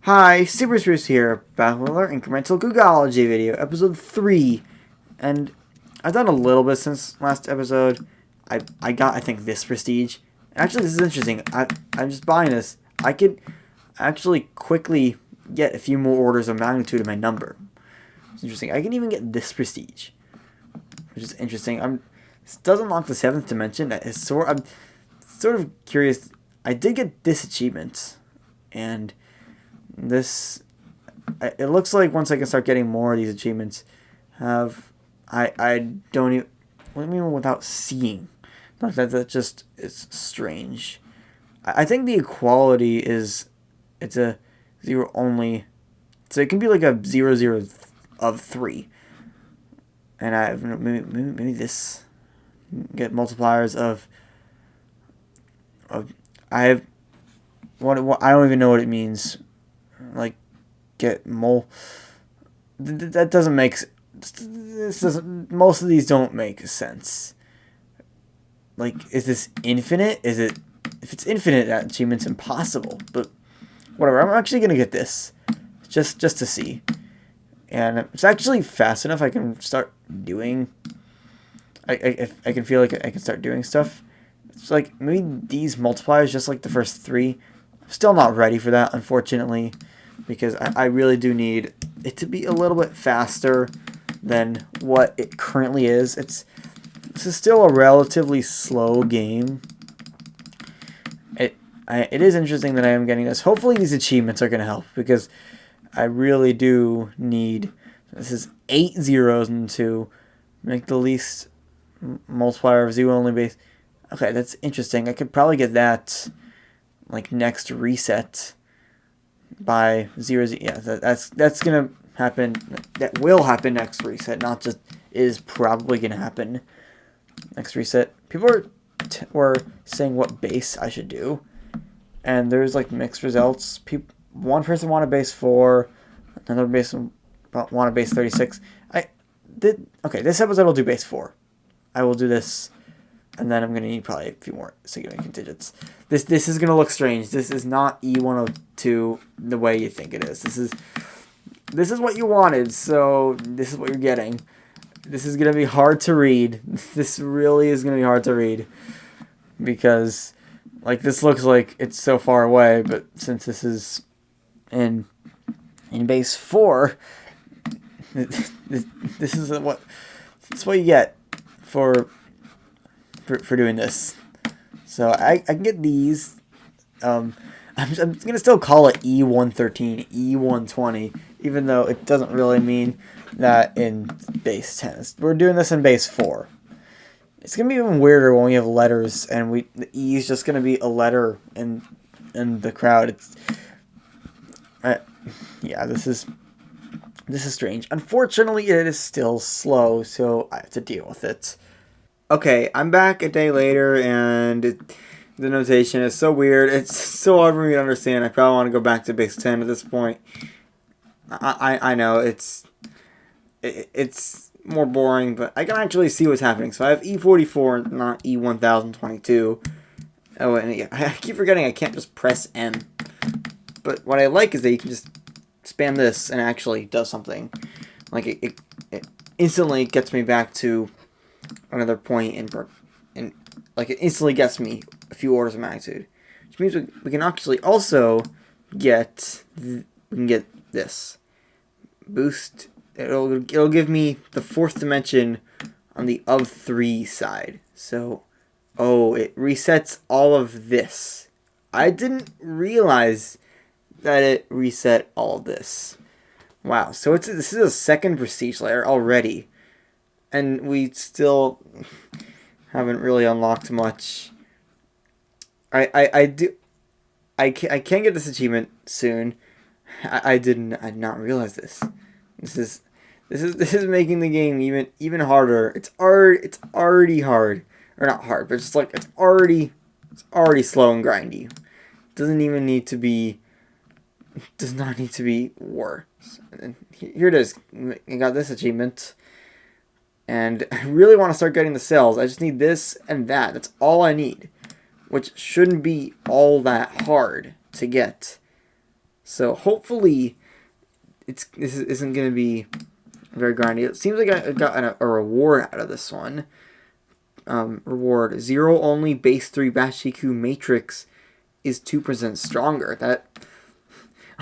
Hi, Super Spruce here, back with another Incremental Googology video, episode 3. And I've done a little bit since last episode. I got, I think, this prestige. Actually, this is interesting. I'm just buying this. I could actually quickly get a few more orders of magnitude in my number. It's interesting. I can even get this prestige, which is interesting. This does unlock the 7th dimension. I'm sort of curious. I did get this achievement, and this, it looks like once I can start getting more of these achievements, I don't even, what do you mean without seeing? Like that just, it's strange. I think the equality is, it's a 0 only, so it can be like a 0, 0 of 3. And I have, maybe this, get multipliers of I have, what I don't even know what it means. Like, get that doesn't make, this doesn't, most of these don't make sense. Like, is this infinite? Is it, if it's infinite, that achievement's impossible, but whatever. I'm actually gonna get this just to see, and it's actually fast enough. I can start doing, I can feel like I can start doing stuff. It's like maybe these multipliers, just like the first 3. I'm still not ready for that, unfortunately, because I really do need it to be a little bit faster than what it currently is. This is still a relatively slow game. It is interesting that I am getting this. Hopefully these achievements are going to help, because I really do need, this is 8 zeros and to make the least multiplier of 0 only base. Okay, that's interesting. I could probably get that like next reset by 0, 0. Yeah, that's gonna happen. That will happen next reset. Not just is probably gonna happen next reset. People were saying what base I should do, and there's like mixed results. One person wanted base 4, another person wanted base 36. Okay. This episode I'll do base 4. I will do this. And then I'm going to need probably a few more significant digits. This is going to look strange. This is not E102 the way you think it is. This is what you wanted, so this is what you're getting. This is going to be hard to read. This really is going to be hard to read. Because, like, this looks like it's so far away, but since this is in base 4, this is what you get for doing this. So I can get these. I'm gonna still call it E113, E120, even though it doesn't really mean that in base 10. We're doing this in base 4. It's gonna be even weirder when we have letters, and the E is just gonna be a letter in the crowd. Yeah, this is strange. Unfortunately, it is still slow, so I have to deal with it. Okay, I'm back a day later, and the notation is so weird. It's so hard for me to understand. I probably want to go back to base 10 at this point. I know it's more boring, but I can actually see what's happening. So I have E44, not E1022. Oh, and yeah, I keep forgetting I can't just press M. But what I like is that you can just spam this and it actually does something. Like it instantly gets me back to another point in like it instantly gets me a few orders of magnitude, which means we can actually also get this boost. It'll give me the 4th dimension on the of 3 side. So it resets all of this. I didn't realize that it reset all of this. Wow, so this is a 2nd prestige layer already. And we still haven't really unlocked much. I can get this achievement soon. I did not realize this. This is making the game even harder. It's already hard, or not hard, but just like it's already slow and grindy. Does not need to be worse. And here it is. I got this achievement. And I really want to start getting the cells. I just need this and that. That's all I need. Which shouldn't be all that hard to get. So hopefully this isn't going to be very grindy. It seems like I got a reward out of this one. Reward 0 only base 3 Bashiku matrix is 2% stronger. That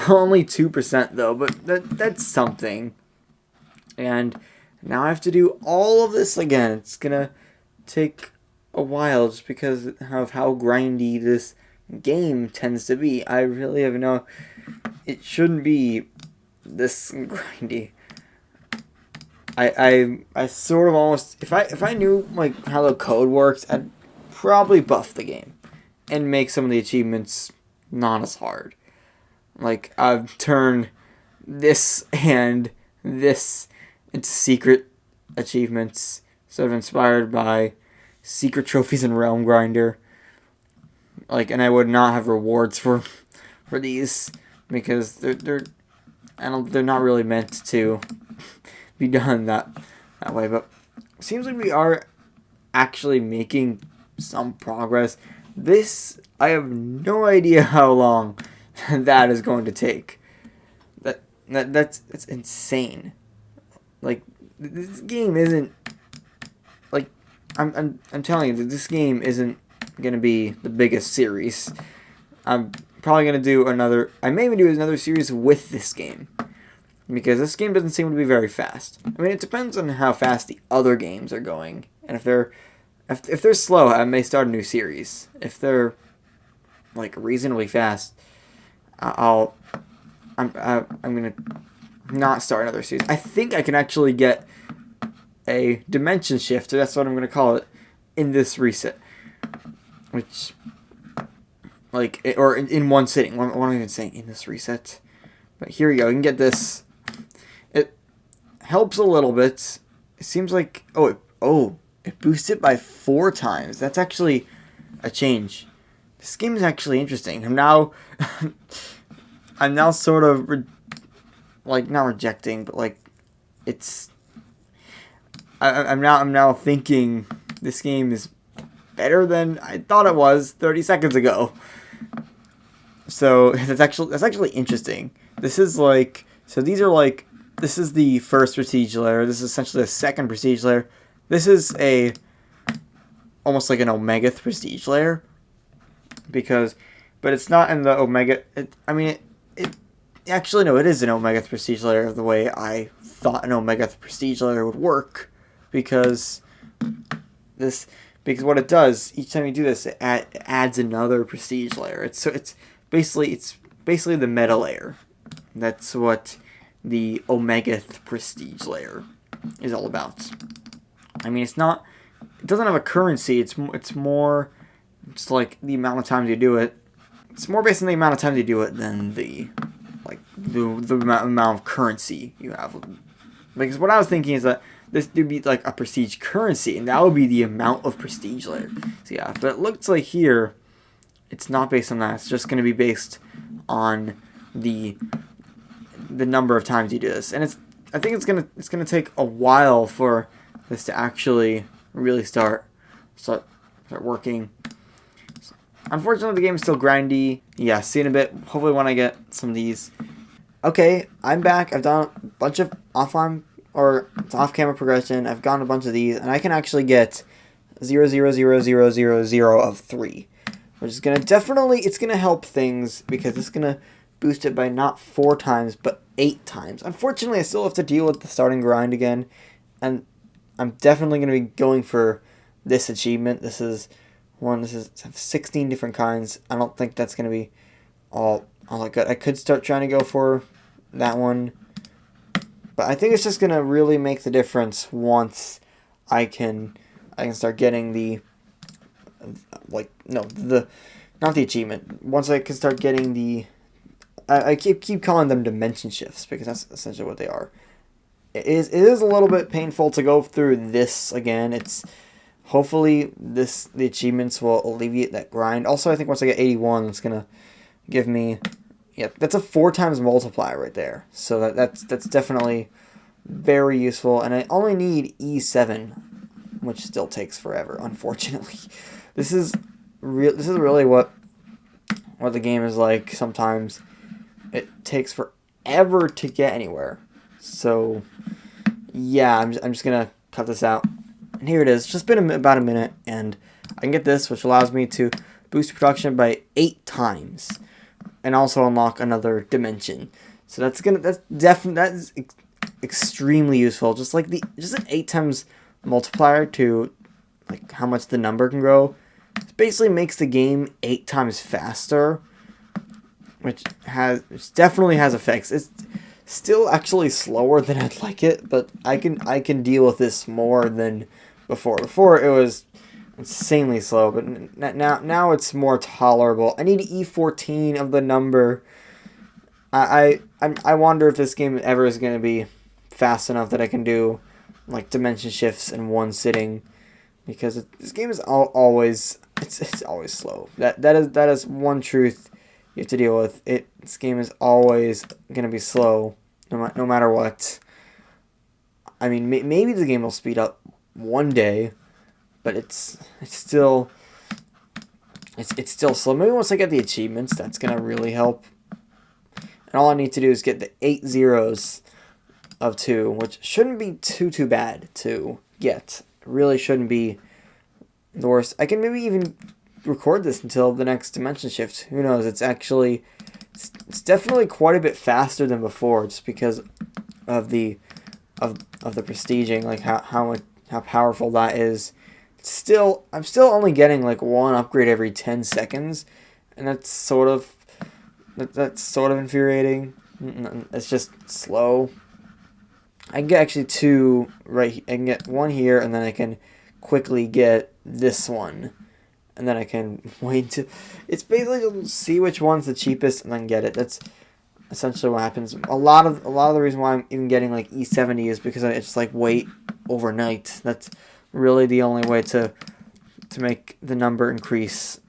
only 2% though, but that's something. And now I have to do all of this again. It's gonna take a while just because of how grindy this game tends to be. I really have no... It shouldn't be this grindy. I sort of almost... If I knew like how the code works, I'd probably buff the game and make some of the achievements not as hard. Like, I've turned this and this into secret achievements, sort of inspired by secret trophies and Realm Grinder. Like, and I would not have rewards for these because they're not really meant to be done that way. But it seems like we are actually making some progress. This, I have no idea how long that is going to take. That's insane. Like, this game isn't, like, I'm telling you that this game isn't gonna be the biggest series. I'm probably gonna do another. I may even do another series with this game because this game doesn't seem to be very fast. I mean, it depends on how fast the other games are going, and if they're slow, I may start a new series. If they're like reasonably fast, I'm gonna not start another series. I think I can actually get a dimension shifter. That's what I'm gonna call it in this reset. Which, like, or in one sitting. What am I even saying? In this reset. But here we go. You can get this. It helps a little bit. It seems like it boosts it by 4 times. That's actually a change. This game is actually interesting. I'm now sort of not rejecting, but like it's. I'm now thinking this game is better than I thought it was 30 seconds ago. So that's actually interesting. This is like, so these are like, this is the first prestige layer. This is essentially the second prestige layer. This is almost like an Omega prestige layer, but it's not in the Omega. Actually no, it is an Omega prestige layer the way I thought an Omega prestige layer would work, because what it does each time you do this, it adds another prestige layer. It's basically the meta layer. That's what the Omega prestige layer is all about. I mean, it doesn't have a currency. It's like the amount of times you do it. It's more based on the amount of times you do it than the amount of currency you have. Because what I was thinking is that this would be like a prestige currency, and that would be the amount of prestige layer. So yeah, but it looks like here, it's not based on that. It's just going to be based on the number of times you do this, and I think it's gonna take a while for this to actually really start working. Unfortunately, the game is still grindy. Yeah, see in a bit. Hopefully, when I get some of these. Okay, I'm back. I've done a bunch of off-camera progression. I've gotten a bunch of these, and I can actually get 0.00000 of 3, which is gonna it's gonna help things because it's gonna boost it by not 4 times but 8 times. Unfortunately, I still have to deal with the starting grind again, and I'm definitely gonna be going for this achievement. This is 16 different kinds. I don't think that's gonna be all that good. I could start trying to go for that one, but I think it's just gonna really make the difference once I can start getting not the achievement. Once I can start getting the, I keep calling them dimension shifts because that's essentially what they are. It is a little bit painful to go through this again. It's hopefully the achievements will alleviate that grind. Also, I think once I get 81, it's gonna give me, that's a 4 times multiplier right there. So that's definitely very useful. And I only need E7, which still takes forever, unfortunately. This is really what the game is like sometimes. it takes forever to get anywhere. So yeah, I'm just gonna cut this out. And here it is. It's just been about a minute, and I can get this, which allows me to boost production by 8 times, and also unlock another dimension. So that's extremely useful. Just like an 8 times multiplier to like how much the number can grow. It basically makes the game 8 times faster, which definitely has effects. It's still actually slower than I'd like it, but I can deal with this more than before. Before it was insanely slow, but now it's more tolerable. I need E14 of the number. I wonder if this game ever is going to be fast enough that I can do like dimension shifts in one sitting, because this game is always always slow. That is one truth you have to deal with. This game is always going to be slow, no matter what. I mean, maybe the game will speed up one day, but it's still slow. Maybe once I get the achievements, that's gonna really help. And all I need to do is get the 8 zeros of 2, which shouldn't be too bad to get. It really shouldn't be the worst. I can maybe even record this until the next dimension shift. Who knows? It's definitely quite a bit faster than before, just because of the prestiging, like how powerful that is. I'm still only getting like one upgrade every 10 seconds, and that's sort of infuriating. It's just slow. I can get actually 2 right. I can get 1 here, and then I can quickly get this one, and then I can wait to. It's basically just see which one's the cheapest and then get it. That's essentially what happens. A lot of the reason why I'm even getting like E70 is because I just like wait overnight. That's really the only way to make the number increase,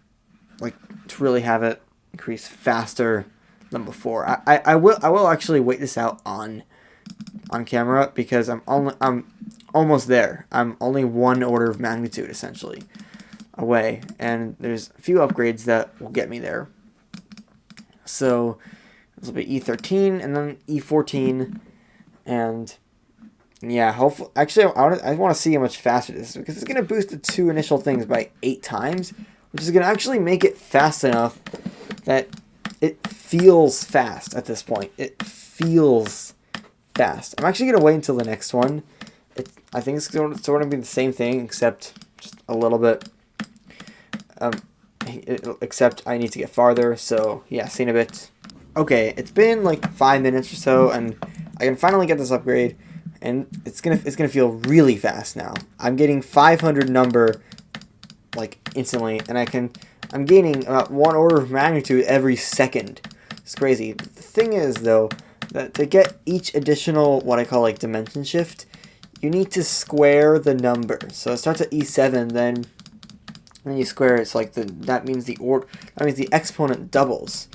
like to really have it increase faster than before. I will actually wait this out on camera, because I'm almost there. I'm only 1 order of magnitude essentially away, and there's a few upgrades that will get me there. So this will be E13 and then E14, and yeah, hopefully. Actually, I want to see how much faster this is, because it's going to boost the 2 initial things by 8 times, which is going to actually make it fast enough that it feels fast at this point. It feels fast. I'm actually going to wait until the next one. I think it's going to be the same thing, except just a little bit. Except I need to get farther, so yeah, see you in a bit. Okay, it's been like 5 minutes or so, and I can finally get this upgrade. And it's gonna feel really fast now. I'm getting 500 number like instantly, and I'm gaining about 1 order of magnitude every second. It's crazy. The thing is though, that to get each additional what I call like dimension shift, you need to square the number. So it starts at E7, then you square it. It's like that means the exponent doubles.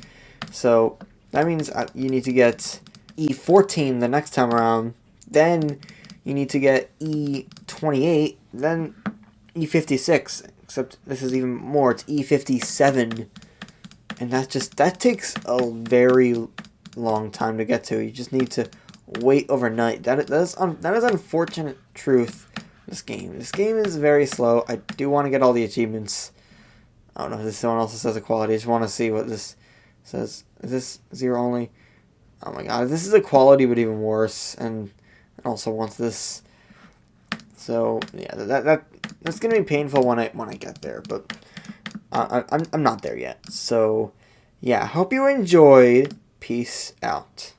So that means you need to get E14 the next time around. Then you need to get E28, then E56, except this is even more, it's E57, and that takes a very long time to get to. You just need to wait overnight. That is unfortunate truth. This game is very slow. I do want to get all the achievements. I don't know if someone else says equality. I just want to see what this says. Is this 0 only? Oh my god, this is equality, but even worse, and also wants this. So yeah, that's gonna be painful when I get there, but I'm not there yet. So yeah, hope you enjoyed. Peace out.